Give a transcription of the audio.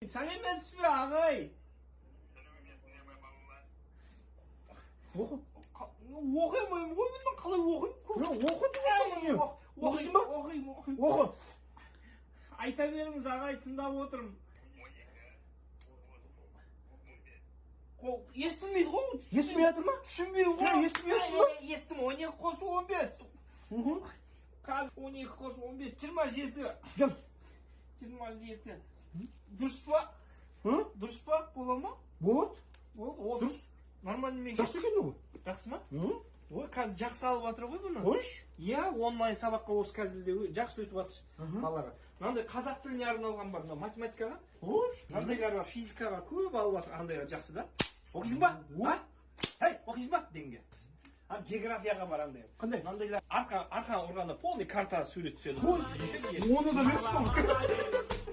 Sen emeksin ağay. Oku. Okuyayım. Bundan kalay okuyayım. Oku diyorsun. Okusun bak. Okuyayım. Oku. Ayta berіңіз ağay, тыңдап отырмын. Естілмейді ғой. Естімей жатыр ма? Түсінбейді ғой. Естімей жатыр ма? Естім, 12 қос 15. Қазір 12 қос 15, 27. Жаз. 27. Дұрыс па? Дұрыс па? Бола ма? Болады. Болды. Дұрыс. Нормально ме? Жақсы екен ғой. Жақсы ма? Ой, қазір жақсы алып жатыр ғой бұны. Қойш. Иә, онлайн сабаққа осы қазір бізде жақсы өтіп жатыр балаларға. Мынандай қазақ тіліне арналған бар, математикаға. Қойш. Мынандайларға, физикаға көп алып жатыр, андайға жақсы да. Оқисың ба? Ей, оқисың ба? Дегенге. Географияға бар андай. Қандай? Мынандайлар арқан ұрғанда полный карта сурет түседі. Қой. Оны да берші.